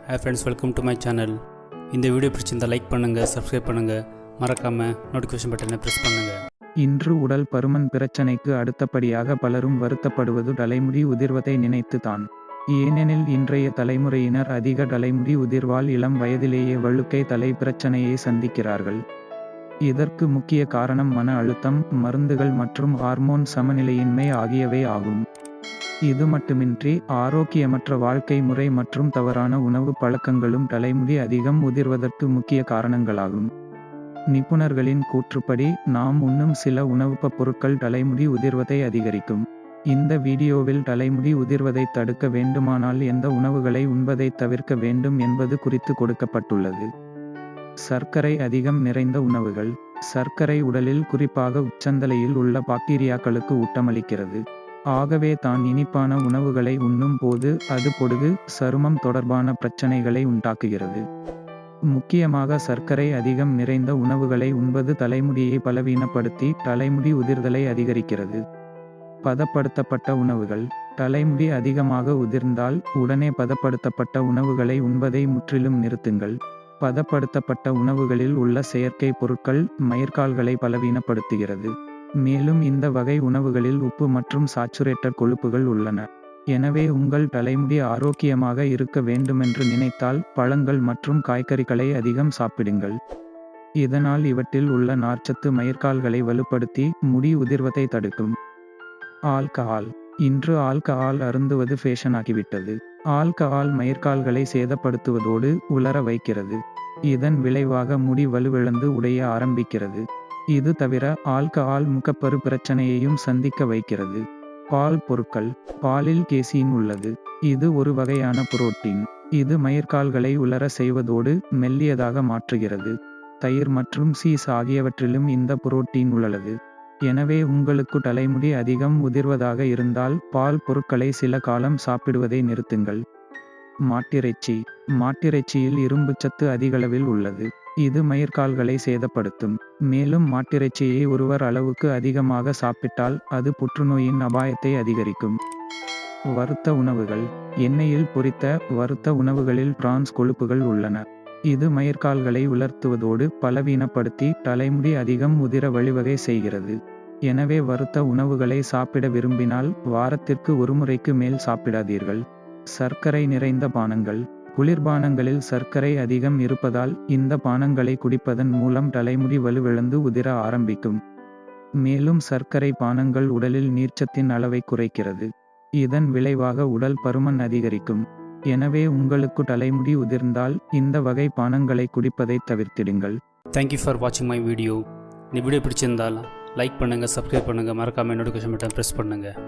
Hi friends, welcome to my channel. இந்த video பிடிச்சிருந்தா like பண்ணுங்கள், சப்ஸ்கிரைப் பண்ணுங்கள், மறக்காமல் நோட்டிஃபிகேஷன் பட்டனை ப்ரெஸ் பண்ணுங்கள். இன்று உடல் பருமன் பிரச்சனைக்கு அடுத்தபடியாக பலரும் வருத்தப்படுவது தலைமுடி உதிர்வதை நினைத்து தான். ஏனெனில் இன்றைய தலைமுறையினர் அதிக தலைமுடி உதிர்வால் இளம் வயதிலேயே வழுக்கை தலை பிரச்சனையை சந்திக்கிறார்கள். இதற்கு முக்கிய காரணம் மன அழுத்தம், மருந்துகள் மற்றும் ஹார்மோன் சமநிலையின்மை ஆகியவை ஆகும். இது மட்டுமின்றி ஆரோக்கியமற்ற வாழ்க்கை முறை மற்றும் தவறான உணவு பழக்கங்களும் தலைமுடி அதிகம் உதிர்வதற்கு முக்கிய காரணங்களாகும். நிபுணர்களின் கூற்றுப்படி நாம் உண்ணும் சில உணவுப் பொருட்கள் தலைமுடி உதிர்வதை அதிகரிக்கும். இந்த வீடியோவில் தலைமுடி உதிர்வதை தடுக்க வேண்டுமானால் எந்த உணவுகளை உண்பதை தவிர்க்க வேண்டும் என்பது குறித்து கொடுக்கப்பட்டுள்ளது. சர்க்கரை அதிகம் நிறைந்த உணவுகள். சர்க்கரை உடலில் குறிப்பாக உச்சந்தலையில் உள்ள பாக்டீரியாக்களுக்கு ஊட்டமளிக்கிறது. ஆகவே தான் இனிப்பான உணவுகளை உண்ணும் போது அது பொடுகு, சருமம் தொடர்பான பிரச்சனைகளை உண்டாக்குகிறது. முக்கியமாக சர்க்கரை அதிகம் நிறைந்த உணவுகளை உண்பது தலைமுடியை பலவீனப்படுத்தி தலைமுடி உதிர்தலை அதிகரிக்கிறது. பதப்படுத்தப்பட்ட உணவுகள். தலைமுடி அதிகமாக உதிர்ந்தால் உடனே பதப்படுத்தப்பட்ட உணவுகளை உண்பதை முற்றிலும் நிறுத்துங்கள். பதப்படுத்தப்பட்ட உணவுகளில் உள்ள செயற்கை பொருட்கள் மயிர்கால்களை பலவீனப்படுத்துகிறது. மேலும் இந்த வகை உணவுகளில் உப்பு மற்றும் சாச்சுரேட்டட் கொழுப்புகள் உள்ளன. எனவே உங்கள் தலைமுடி ஆரோக்கியமாக இருக்க வேண்டுமென்று நினைத்தால் பழங்கள் மற்றும் காய்கறிகளை அதிகம் சாப்பிடுங்கள். இதனால் இவற்றில் உள்ள நார்ச்சத்து மயிர்கால்களை வலுப்படுத்தி முடி உதிர்வதை தடுக்கும். ஆல்கஹால். இன்று ஆல்கஹால் அருந்துவது ஃபேஷன் ஆகிவிட்டது. ஆல்கஹால் மயிர்கால்களை சேதப்படுத்துவதோடு உலர வைக்கிறது. இதன் விளைவாக முடி வலுவிழந்து உடைய ஆரம்பிக்கிறது. இது தவிர ஆல்கஹால் முகப்பரு பிரச்சனையையும் சந்திக்க வைக்கிறது. பால் பொருட்கள். பாலில் கேசீன் உள்ளது. இது ஒரு வகையான புரோட்டீன். இது மயிர்கால்களை உலர செய்வதோடு மெல்லியதாக மாற்றுகிறது. தயிர் மற்றும் சீஸ் ஆகியவற்றிலும் இந்த புரோட்டீன் உள்ளது. எனவே உங்களுக்கு தலைமுடி அதிகம் உதிர்வதாக இருந்தால் பால் பொருட்களை சில காலம் சாப்பிடுவதை நிறுத்துங்கள். மாட்டிறைச்சி. மாட்டிறைச்சியில் இரும்புச்சத்து அதிகளவில் உள்ளது. இது மயிர்கால்களை சேதப்படுத்தும். மேலும் மாட்டிறைச்சியை ஒருவர் அளவுக்கு அதிகமாக சாப்பிட்டால் அது புற்றுநோயின் அபாயத்தை அதிகரிக்கும். வறுத்த உணவுகள். எண்ணெயில் பொரித்த, வறுத்த உணவுகளில் டிரான்ஸ் கொழுப்புகள் உள்ளன. இது மயிர்கால்களை உலர்த்துவதோடு பலவீனப்படுத்தி தலைமுடி அதிகம் உதிர வழிவகை செய்கிறது. எனவே வறுத்த உணவுகளை சாப்பிட விரும்பினால் வாரத்திற்கு ஒருமுறைக்கு மேல் சாப்பிடாதீர்கள். சர்க்கரை நிறைந்த பானங்கள். குளிர்பானங்களில் சர்க்கரை அதிகம் இருப்பதால் இந்த பானங்களை குடிப்பதன் மூலம் தலைமுடி வலுவிழந்து உதிர ஆரம்பிக்கும். மேலும் சர்க்கரை பானங்கள் உடலில் நீர்ச்சத்தின் அளவை குறைக்கிறது. இதன் விளைவாக உடல் பருமன் அதிகரிக்கும். எனவே உங்களுக்கு தலைமுடி உதிர்ந்தால் இந்த வகை பானங்களை குடிப்பதை தவிர்த்திடுங்கள். தேங்க்யூ ஃபார் வாட்சிங் மை வீடியோ. இந்த வீடியோ பிடிச்சிருந்தால் லைக் பண்ணுங்கள், சப்ஸ்கிரைப் பண்ணுங்கள், மறக்காமல் நோட்டிஃபிகேஷன் பட்டன் ப்ரெஸ் பண்ணுங்கள்.